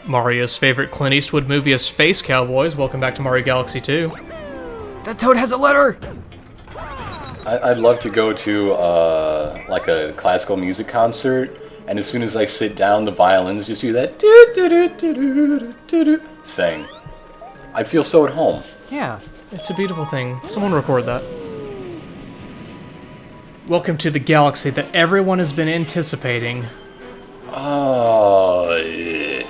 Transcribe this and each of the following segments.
Mario's favorite Clint Eastwood movie is Space Cowboys. Welcome back to Mario Galaxy 2. That toad has a letter! I'd love to go to like a classical music concert, and as soon as I sit down, the violins just do that thing. I'd feel so at home. Yeah. It's a beautiful thing. Someone record that. Welcome to the galaxy that everyone has been anticipating. Oh, yeah.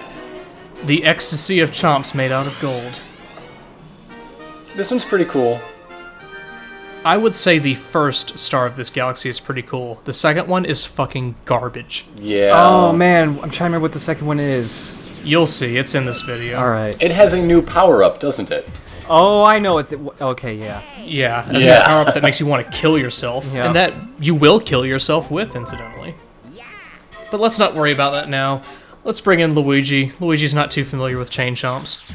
The ecstasy of chomps made out of gold. This one's pretty cool. I would say the first star of this galaxy is pretty cool. The second one is fucking garbage. Yeah. Oh man, I'm trying to remember what the second one is. You'll see, it's in this video. Alright. It has a new power-up, doesn't it? Oh, I know it. Okay, yeah. Yeah, and Yeah. the power-up that makes you want to kill yourself. Yeah. And that you will kill yourself with, incidentally. But let's not worry about that now. Let's bring in Luigi. Luigi's not too familiar with chain chomps.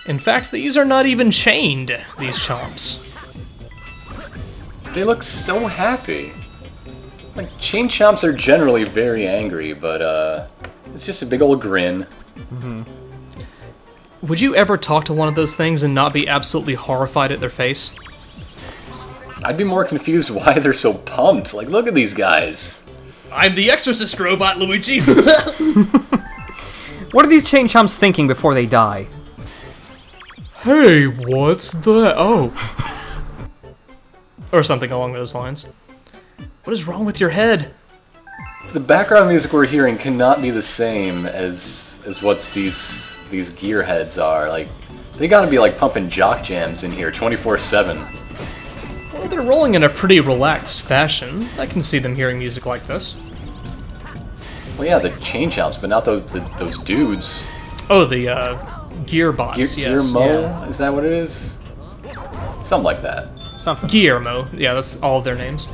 In fact, these are not even chained, these chomps. They look so happy. Like, chain chomps are generally very angry, but it's just a big old grin. Would you ever talk to one of those things and not be absolutely horrified at their face? I'd be more confused why they're so pumped. Like, look at these guys. I'm the exorcist robot, Luigi! What are these chain chomps thinking before they die? Hey, what's that? Oh. Or something along those lines. What is wrong with your head? The background music we're hearing cannot be the same as what these gearheads are. Like, they gotta be like pumping jock jams in here 24/7. Well, they're rolling in a pretty relaxed fashion. I can see them hearing music like this. Well, yeah, the chain chomps, but not those dudes. Oh, the gear bots, yes. Gearmo? yeah. Is that what it is? Something like that. Something. Guillermo. Yeah, that's all of their names.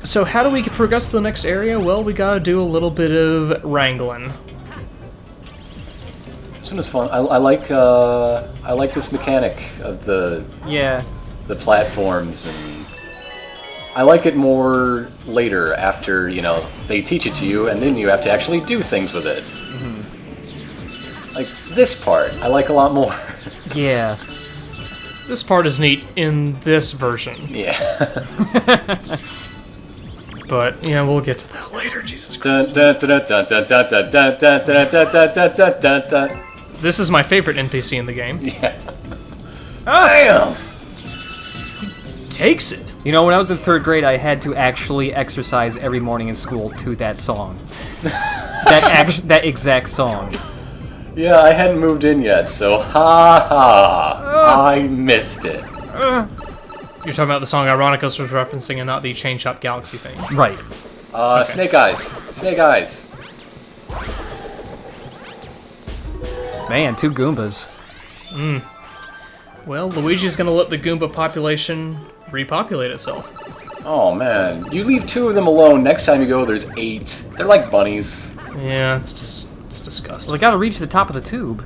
So how do we progress to the next area? Well, we gotta do a little bit of wrangling. This one is fun. I like this mechanic of the platforms, and I like it more later after, you know, they teach it to you and then you have to actually do things with it. Like this part, I like a lot more. Yeah. This part is neat in this version. Yeah. But, yeah, we'll get to that later, Jesus Christ. This is my favorite NPC in the game. Yeah. Bam! Takes it. You know, when I was in 3rd grade, I had to actually exercise every morning in school to that song. that exact song. Yeah, I hadn't moved in yet, so I missed it. You're talking about the song Ironicus was referencing and not the Chain Chomp Galaxy thing. Right. Okay. Snake Eyes. Snake Eyes. Man, 2 Goombas. Well, Luigi's gonna let the Goomba population repopulate itself. Oh man, you leave 2 of them alone. Next time you go, there's 8. They're like bunnies. Yeah, it's disgusting. Well, they gotta reach the top of the tube.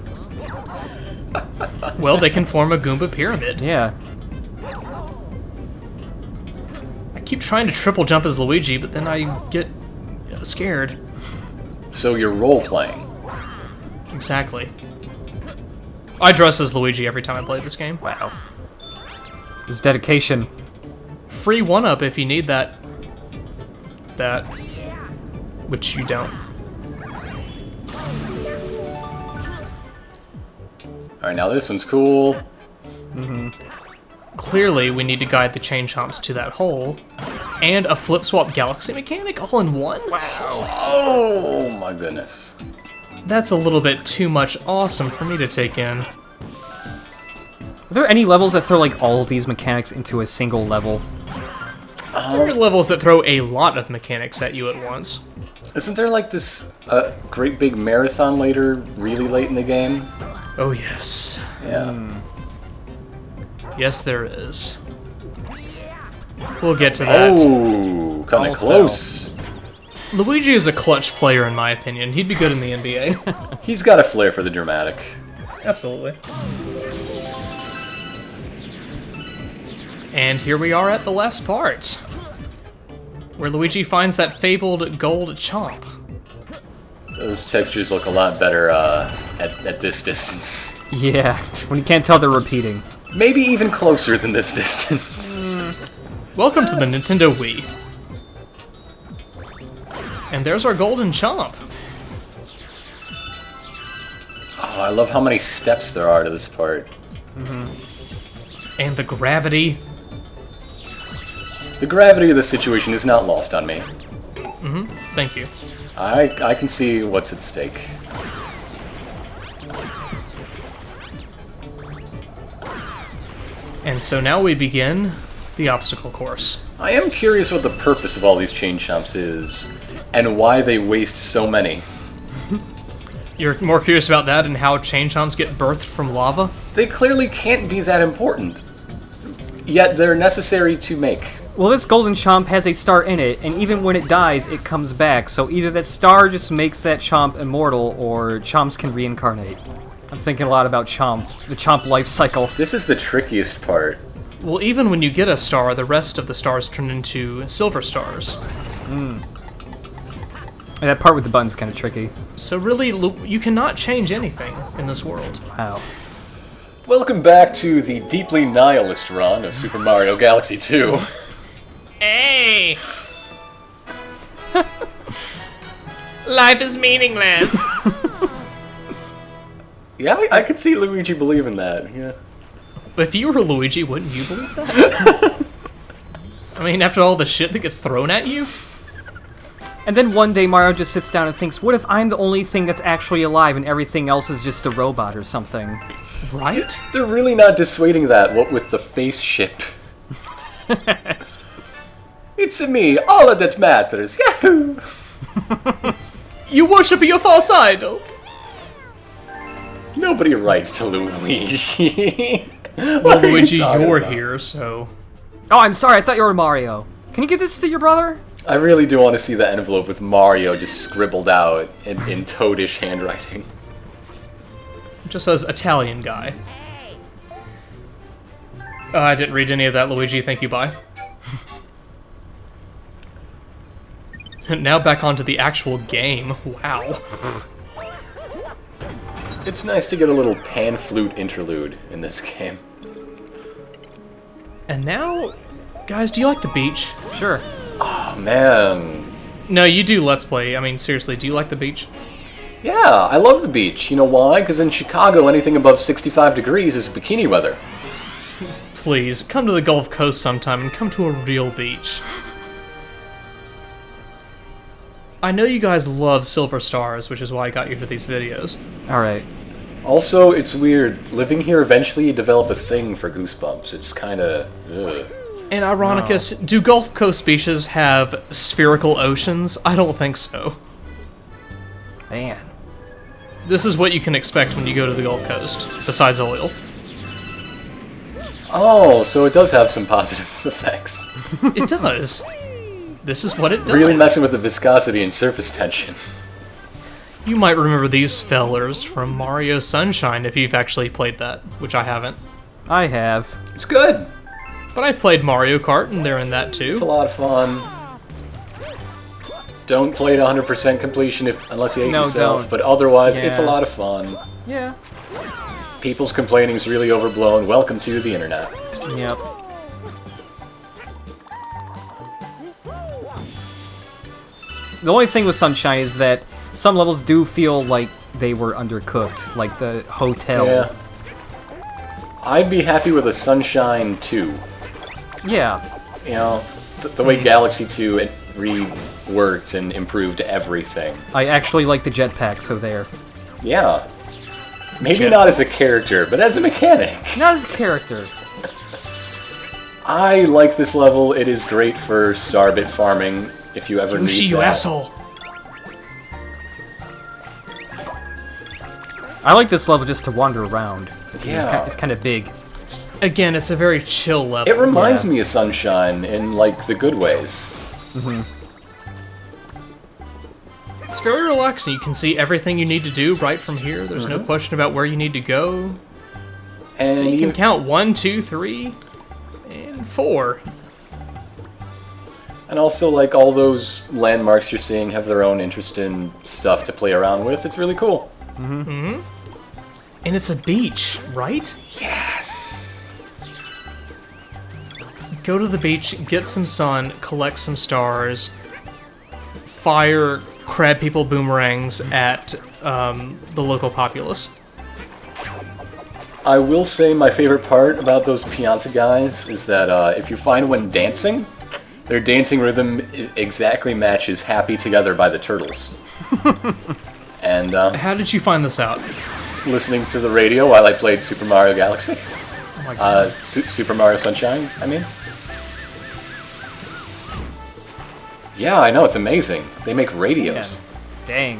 Well, they can form a Goomba pyramid. Yeah. I keep trying to triple jump as Luigi, but then I get scared. So you're role-playing. Exactly. I dress as Luigi every time I play this game. Wow. It's dedication. Free 1-up if you need that. Which you don't. Alright, now this one's cool. Clearly, we need to guide the chain chomps to that hole, and a flip swap galaxy mechanic all in one? Wow. Oh my goodness. That's a little bit too much awesome for me to take in. Are there any levels that throw, like, all of these mechanics into a single level? There are levels that throw a lot of mechanics at you at once. Isn't there like this great big marathon later, really late in the game? Oh yes. Yeah. Yes, there is. We'll get to that. Oh, kind of Almost close. Luigi is a clutch player in my opinion. He'd be good in the NBA. He's got a flair for the dramatic. Absolutely. And here we are at the last part. where Luigi finds that fabled gold chomp. Those textures look a lot better at this distance. Yeah, when you can't tell they're repeating. Maybe even closer than this distance. Welcome to the Nintendo Wii. And there's our golden chomp. Oh, I love how many steps there are to this part. And the gravity. The gravity of the situation is not lost on me. Thank you. I can see what's at stake. And so now we begin the obstacle course. I am curious what the purpose of all these chain chomps is, and why they waste so many. You're more curious about that and how chain chomps get birthed from lava? They clearly can't be that important. Yet they're necessary to make. Well, this golden chomp has a star in it, and even when it dies, it comes back. So either that star just makes that chomp immortal, or chomps can reincarnate. I'm thinking a lot about the chomp life cycle. This is the trickiest part. Well, even when you get a star, the rest of the stars turn into silver stars. And that part with the button's kind of tricky. So really, you cannot change anything in this world. Wow. Welcome back to the deeply nihilist run of Super Mario Galaxy 2. Hey! Life is meaningless. Yeah, I could see Luigi believing that, yeah. If you were Luigi, wouldn't you believe that? I mean, after all the shit that gets thrown at you? And then one day Mario just sits down and thinks, what if I'm the only thing that's actually alive and everything else is just a robot or something? Right? They're really not dissuading that, what with the face ship. It's me, all that matters, yahoo! You worship your false idol! Nobody writes to Luigi. Well, Luigi, you're here, so... Oh, I'm sorry, I thought you were Mario. Can you give this to your brother? I really do want to see the envelope with Mario just scribbled out in toadish handwriting. It just says Italian guy. Oh, I didn't read any of that, Luigi. Thank you, bye. Now back onto the actual game. Wow. It's nice to get a little pan flute interlude in this game. And now, guys, do you like the beach? Sure. Oh, man. No, you do Let's Play. I mean, seriously, do you like the beach? Yeah, I love the beach. You know why? Because in Chicago, anything above 65 degrees is bikini weather. Please, come to the Gulf Coast sometime and come to a real beach. I know you guys love silver stars, which is why I got you to these videos. Alright. Also, it's weird. Living here, eventually you develop a thing for goosebumps. It's kind of... And Ironicus, do Gulf Coast beaches have spherical oceans? I don't think so. Man. This is what you can expect when you go to the Gulf Coast, besides oil. Oh, so it does have some positive effects. It does. This is what it does. Really messing with the viscosity and surface tension. You might remember these fellers from Mario Sunshine if you've actually played that, which I haven't. I have. It's good. But I've played Mario Kart, and they're in that too. It's a lot of fun. Don't play it 100% completion unless you hate yourself, don't. But otherwise, it's a Yeah. lot of fun. Yeah. People's complaining's really overblown. Welcome to the internet. Yep. The only thing with Sunshine is that some levels do feel like they were undercooked, like the hotel. Yeah. I'd be happy with a Sunshine 2. Yeah. You know, the way Galaxy 2 it reworked and improved everything. I actually like the jetpack, so there. Yeah. Maybe not as a character, but as a mechanic. Not as a character. I like this level. It is great for starbit farming if you ever Yoshi, need you that. asshole! I like this level just to wander around. Yeah. It's kind of big. Again, it's a very chill level. It reminds me of Sunshine in, like, the good ways. It's very relaxing. You can see everything you need to do right from here. There's no question about where you need to go. And So you can count 1, 2, 3, and 4. And also, like, all those landmarks you're seeing have their own interesting stuff to play around with. It's really cool. And it's a beach, right? Yes! Go to the beach, get some sun, collect some stars, fire crab people boomerangs at the local populace. I will say my favorite part about those Pianta guys is that if you find one dancing, their dancing rhythm exactly matches Happy Together by the Turtles. And how did you find this out? Listening to the radio while I played Super Mario Galaxy. Oh my god. Super Mario Sunshine, I mean. Yeah, I know, it's amazing. They make radios. Yeah. Dang.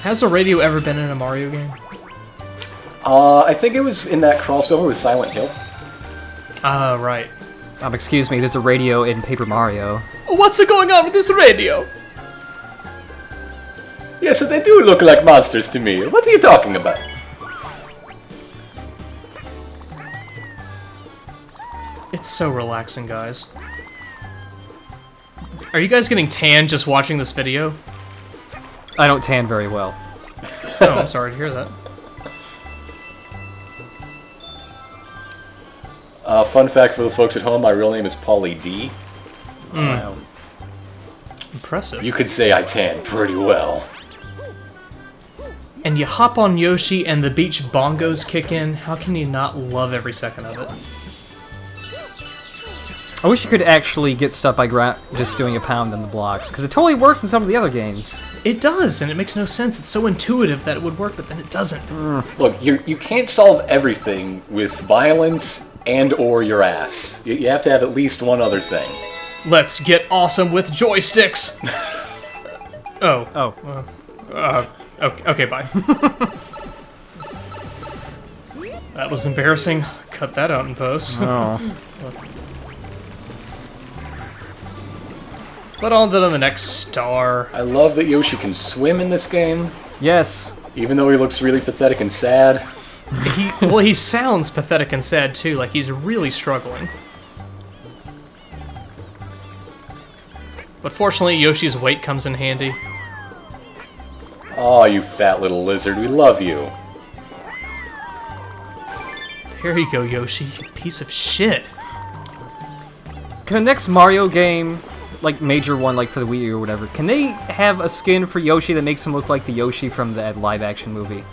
Has a radio ever been in a Mario game? I think it was in that crossover with Silent Hill. Ah, right. Excuse me, there's a radio in Paper Mario. What's going on with this radio? Yes, they do look like monsters to me. What are you talking about? It's so relaxing, guys. Are you guys getting tan just watching this video? I don't tan very well. Oh, I'm sorry to hear that. Fun fact for the folks at home, my real name is Paulie D. Wow. Impressive. You could say I tan pretty well. And you hop on Yoshi and the beach bongos kick in. How can you not love every second of it? I wish you could actually get stuff by just doing a pound on the blocks, because it totally works in some of the other games. It does, and it makes no sense. It's so intuitive that it would work, but then it doesn't. Look, you can't solve everything with violence and or your ass. You have to have at least one other thing. Let's get awesome with joysticks! Okay, bye. That was embarrassing. Cut that out in post. Oh. But on to the next star. I love that Yoshi can swim in this game, Yes. even though he looks really pathetic and sad. He sounds pathetic and sad too, like he's really struggling. But fortunately, Yoshi's weight comes in handy. Aw, you fat little lizard, we love you. There you go, Yoshi, you piece of shit. Can the next Mario game, like major one, like for the Wii U or whatever, can they have a skin for Yoshi that makes him look like the Yoshi from that live-action movie,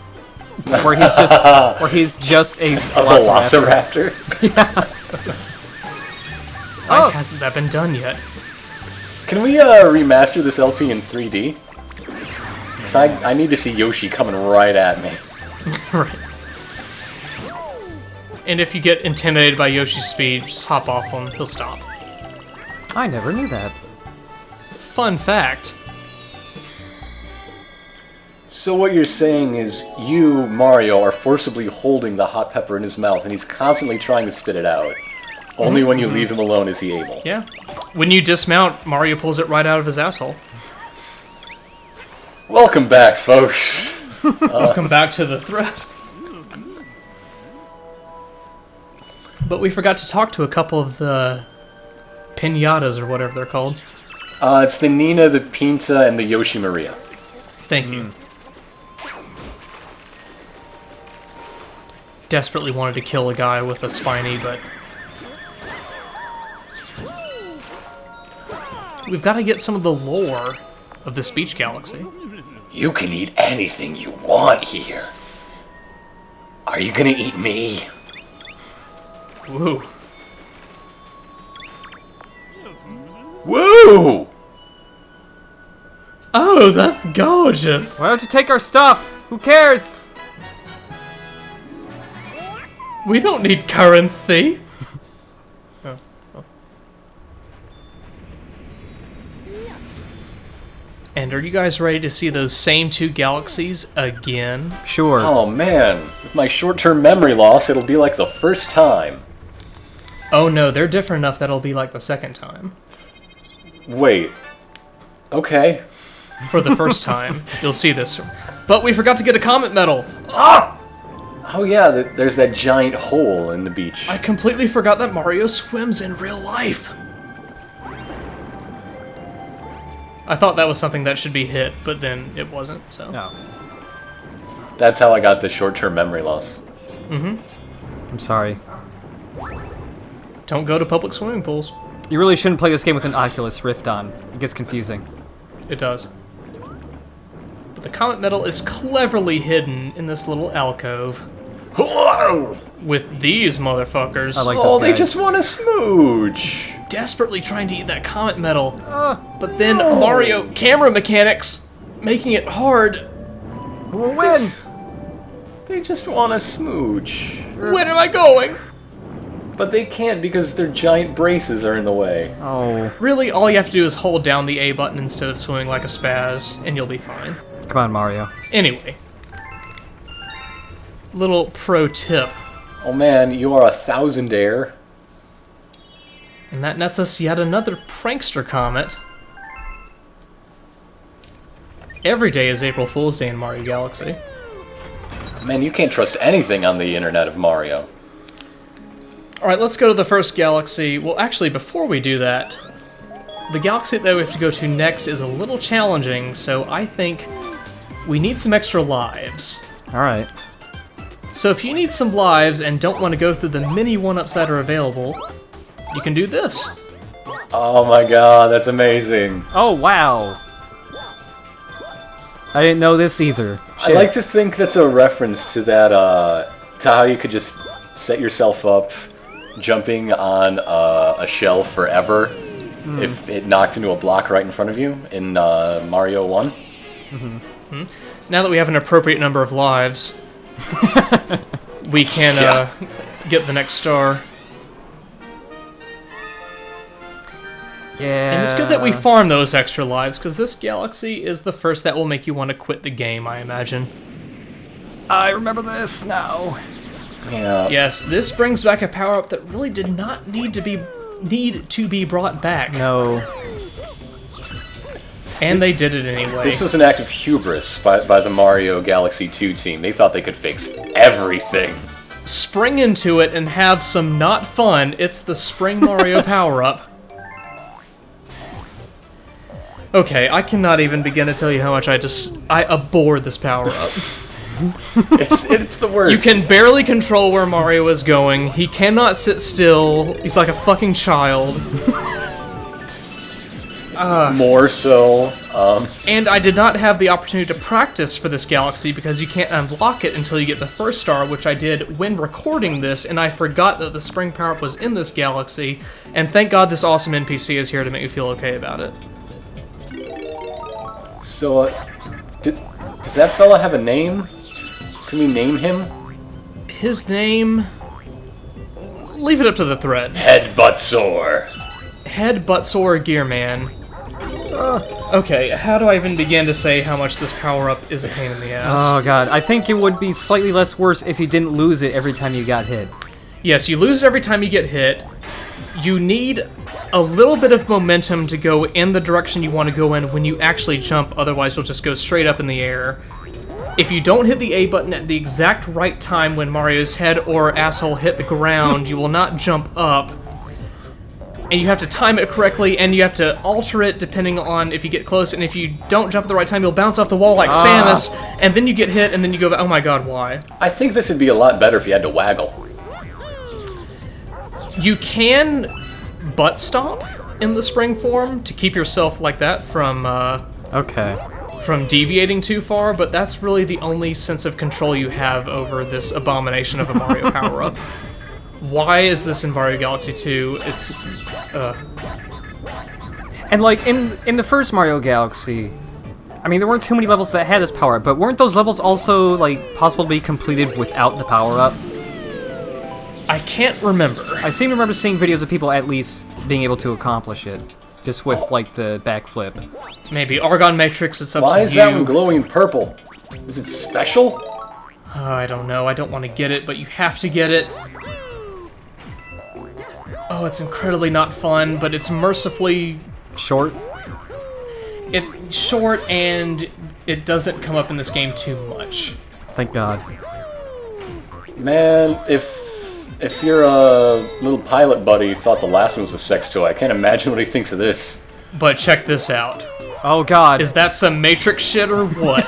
where he's just a velociraptor? Yeah. Why hasn't that been done yet? Can we remaster this LP in 3D? Because I need to see Yoshi coming right at me. Right. And if you get intimidated by Yoshi's speed, just hop off him, he'll stop. I never knew that. Fun fact. So what you're saying is you, Mario, are forcibly holding the hot pepper in his mouth and he's constantly trying to spit it out. Only when you leave him alone is he able. Yeah. When you dismount, Mario pulls it right out of his asshole. Welcome back, folks. Welcome back to the thread. But we forgot to talk to a couple of the pinatas or whatever they're called. It's the Nina, the Pinta, and the Yoshi Maria. Thank you. Desperately wanted to kill a guy with a spiny, but... We've got to get some of the lore of this beach galaxy. You can eat anything you want here. Are you gonna eat me? Woo. Woo! Oh, that's gorgeous! Why don't you take our stuff? Who cares? We don't need currency. Oh. And are you guys ready to see those same two galaxies again? Sure. Oh man, with my short-term memory loss, it'll be like the first time. Oh no, they're different enough that it'll be like the second time. Wait. Okay. For the first time, you'll see this. But we forgot to get a comet medal! Ah! Oh yeah, there's that giant hole in the beach. I completely forgot that Mario swims in real life. I thought that was something that should be hit, but then it wasn't, so. No. That's how I got the short-term memory loss. Mm-hmm. I'm sorry. Don't go to public swimming pools. You really shouldn't play this game with an Oculus Rift on. It gets confusing. It does. But the comet medal is cleverly hidden in this little alcove. Whoa! With these motherfuckers. I like Oh, those they guys. just want to smooch. Desperately trying to eat that comet medal. But then Mario camera mechanics making it hard. We'll win! They just want to smooch. When am I going? But they can't because their giant braces are in the way. Oh. Really, all you have to do is hold down the A button instead of swimming like a spaz, and you'll be fine. Come on, Mario. Anyway. Little pro tip. Oh man, you are a thousandaire. And that nets us yet another prankster comet. Every day is April Fool's Day in Mario Galaxy. Man, you can't trust anything on the internet of Mario. Alright, let's go to the first galaxy. Well, actually, before we do that, the galaxy that we have to go to next is a little challenging, so I think we need some extra lives. Alright. So if you need some lives and don't want to go through the mini 1-ups that are available, you can do this. Oh my god, that's amazing. Oh, wow. I didn't know this either. I like to think that's a reference to that, to how you could just set yourself up jumping on a shell forever if it knocked into a block right in front of you in Mario 1. Mm-hmm. Now that we have an appropriate number of lives, we can get the next star. Yeah. And it's good that we farm those extra lives, because this galaxy is the first that will make you want to quit the game, I imagine. I remember this now. Yeah. Yes, this brings back a power-up that really did not need to be brought back. No. And they did it anyway. This was an act of hubris by the Mario Galaxy 2 team. They thought they could fix everything. Spring into it and have some not fun. It's the Spring Mario power-up. Okay, I cannot even begin to tell you how much I abhor this power-up. It's the worst. You can barely control where Mario is going. He cannot sit still. He's like a fucking child. More so. And I did not have the opportunity to practice for this galaxy because you can't unlock it until you get the first star, which I did when recording this, and I forgot that the spring power-up was in this galaxy, and thank God this awesome NPC is here to make me feel okay about it. So, does that fella have a name? Can we name him? His name... Leave it up to the thread. Head Buttsore. Head Buttsore Gearman. Okay, how do I even begin to say how much this power-up is a pain in the ass? Oh god, I think it would be slightly less worse if you didn't lose it every time you got hit. Yes, you lose it every time you get hit. You need a little bit of momentum to go in the direction you want to go in when you actually jump, otherwise you'll just go straight up in the air. If you don't hit the A button at the exact right time when Mario's head or asshole hit the ground, you will not jump up. And you have to time it correctly, and you have to alter it depending on if you get close, and if you don't jump at the right time, you'll bounce off the wall like Samus, and then you get hit, and then you go, oh my god, why? I think this would be a lot better if you had to waggle. You can butt stomp in the spring form to keep yourself like that from from deviating too far, but that's really the only sense of control you have over this abomination of a Mario power-up. Why is this in Mario Galaxy 2? It's And like in the first Mario Galaxy, I mean there weren't too many levels that had this power-up, but weren't those levels also like possible to be completed without the power-up? I can't remember. I seem to remember seeing videos of people at least being able to accomplish it, just with like the backflip. Maybe Argon Matrix, it's up to you. Why is that one glowing purple? Is it special? I don't know, I don't want to get it, but you have to get it. Oh, it's incredibly not fun, but it's mercifully... Short? It's short, and it doesn't come up in this game too much. Thank God. Man, if your little pilot buddy thought the last one was a sex toy, I can't imagine what he thinks of this. But check this out. Oh god. Is that some Matrix shit or what?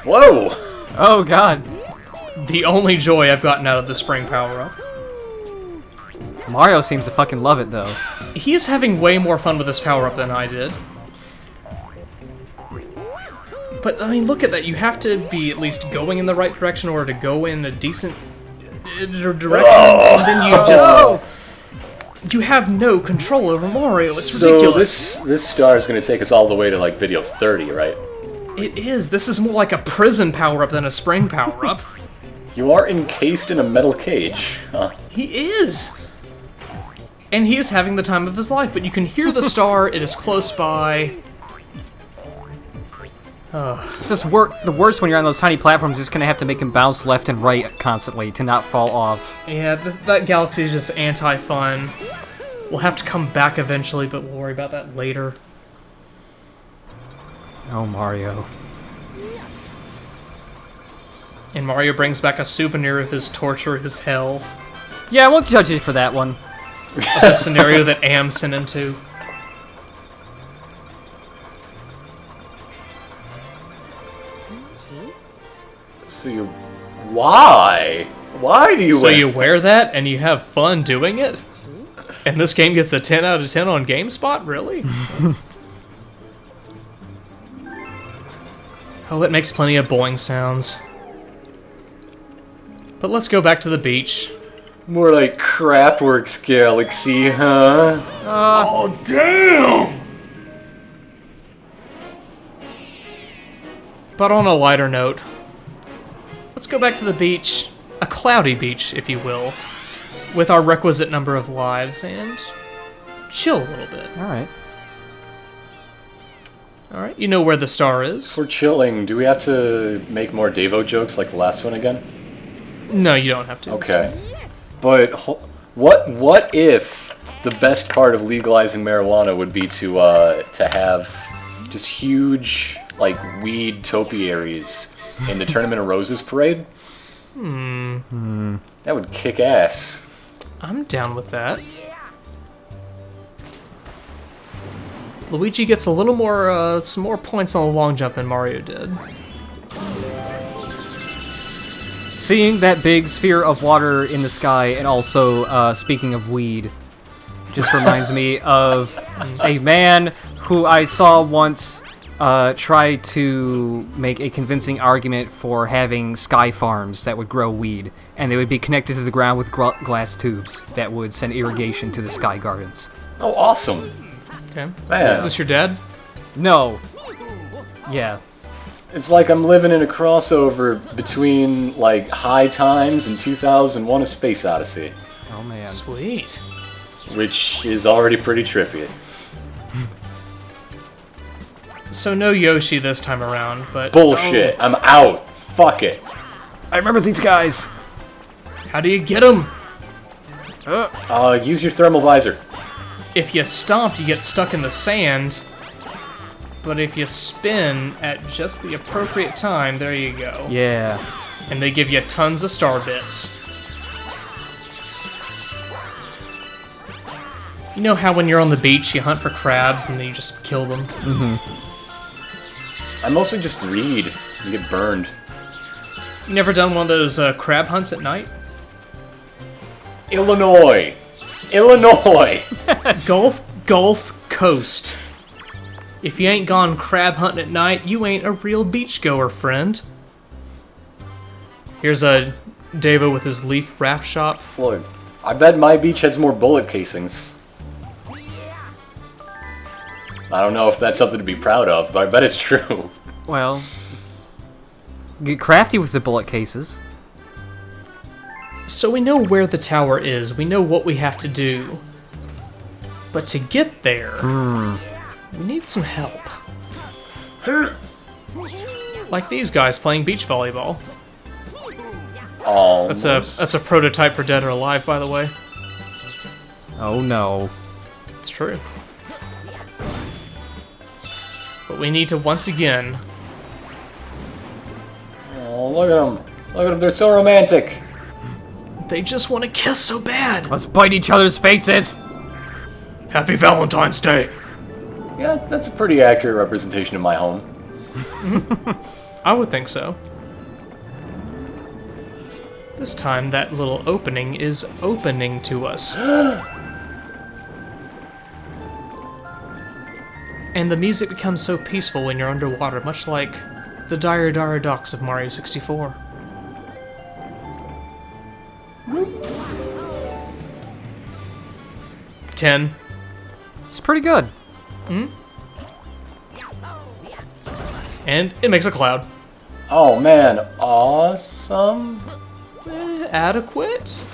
Whoa! Oh god. The only joy I've gotten out of the spring power-up. Mario seems to fucking love it, though. He is having way more fun with this power-up than I did. But, I mean, look at that. You have to be at least going in the right direction in order to go in a decent direction, and then you just... You have no control over Mario. It's ridiculous. So this star is going to take us all the way to, like, video 30, right? It is. This is more like a prison power-up than a spring power-up. You are encased in a metal cage. Huh. He is. And he is having the time of his life, but you can hear the star. It is close by. It's just the worst when you're on those tiny platforms. You're just gonna have to make him bounce left and right constantly to not fall off. Yeah, that galaxy is just anti-fun. We'll have to come back eventually, but we'll worry about that later. Oh, Mario. And Mario brings back a souvenir of his torture, his hell. Yeah, I won't judge you for that one. The scenario that Am sent him to. So you... Why? Why do you So you wear that and you have fun doing it? And this game gets a 10 out of 10 on GameSpot? Really? Oh, it makes plenty of boing sounds. But let's go back to the beach. More like Crapworks Galaxy, huh? Oh, damn! But on a lighter note, let's go back to the beach, a cloudy beach, if you will, with our requisite number of lives, and chill a little bit. Alright. Alright, you know where the star is. For chilling, do we have to make more Devo jokes like the last one again? No, you don't have to. Okay. But what if the best part of legalizing marijuana would be to have just huge, like, weed topiaries in the Tournament of Roses parade? That would kick ass. I'm down with that. Luigi gets a little more, some more points on the long jump than Mario did. Seeing that big sphere of water in the sky, and also, speaking of weed, just reminds me of a man who I saw once try to make a convincing argument for having sky farms that would grow weed, and they would be connected to the ground with glass tubes that would send irrigation to the sky gardens. Oh, awesome. Okay. Man. Is this your dad? No. Yeah. It's like I'm living in a crossover between, like, High Times and 2001: A Space Odyssey. Oh, man. Sweet. Which is already pretty trippy. So no Yoshi this time around, but... Bullshit. I'm out. Fuck it. I remember these guys. How do you get him? Use your thermal visor. If you stomp, you get stuck in the sand. But if you spin at just the appropriate time, there you go. Yeah. And they give you tons of star bits. You know how when you're on the beach, you hunt for crabs and then you just kill them? I mostly just read and get burned. You never done one of those crab hunts at night? Illinois! Gulf Coast. If you ain't gone crab hunting at night, you ain't a real beachgoer, friend. Here's a Devo with his leaf raft shop. Look, I bet my beach has more bullet casings. I don't know if that's something to be proud of, but I bet it's true. Well, get crafty with the bullet cases. So we know where the tower is, we know what we have to do. But to get there, we need some help. Like these guys playing beach volleyball. Almost. That's a prototype for Dead or Alive, by the way. Oh no. It's true. But we need to once again... Oh, look at them. Look at them, they're so romantic. They just want to kiss so bad. Let's bite each other's faces. Happy Valentine's Day. Yeah, that's a pretty accurate representation of my home. I would think so. This time, that little opening is opening to us. And the music becomes so peaceful when you're underwater, much like the dire docks of Mario 64. Ten. It's pretty good. And it makes a cloud. Oh man, awesome. Adequate?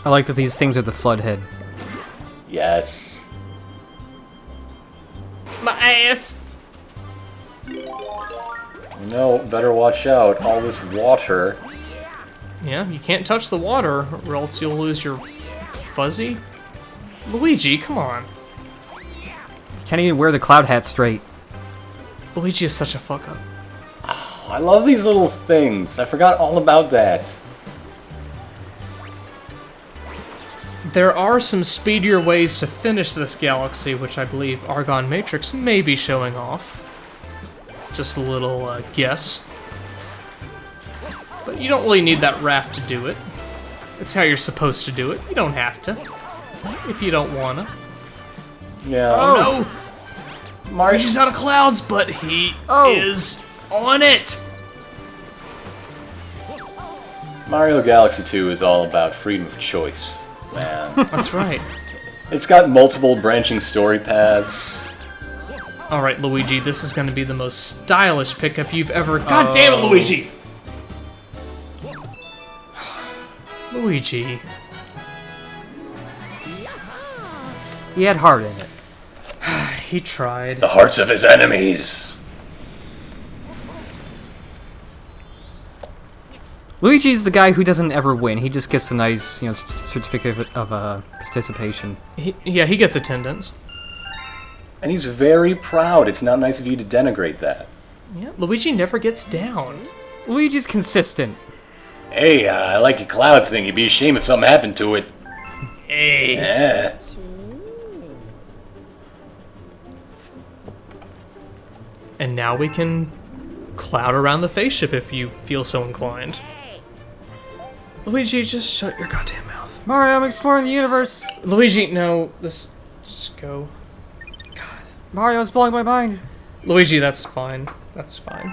I like that these things are the flood head. Yes. My ass! No, better watch out. All this water. Yeah, you can't touch the water, or else you'll lose your fuzzy. Luigi, come on. Can't even wear the cloud hat straight. Luigi is such a fuck up. I love these little things. I forgot all about that. There are some speedier ways to finish this galaxy, which I believe Argon Matrix may be showing off. Just a little guess. But you don't really need that raft to do it. It's how you're supposed to do it. You don't have to. If you don't wanna. Yeah. Oh no! Mario. Luigi's out of clouds, but he is on it! Mario Galaxy 2 is all about freedom of choice, man. That's right. It's got multiple branching story paths. Alright, Luigi, this is going to be the most stylish pickup you've ever... God damn it, Luigi! Luigi. He had heart in it. He tried. The hearts of his enemies. Luigi's the guy who doesn't ever win. He just gets a nice, certificate of participation. Yeah, he gets attendance. And he's very proud. It's not nice of you to denigrate that. Yeah, Luigi never gets down. Luigi's consistent. Hey, I like your cloud thing. You'd be ashamed if something happened to it. Hey. Yeah. And now we can cloud around the face ship if you feel so inclined. Luigi, just shut your goddamn mouth. Mario, I'm exploring the universe. Luigi, no, just go. God. Mario is blowing my mind. Luigi, that's fine. That's fine.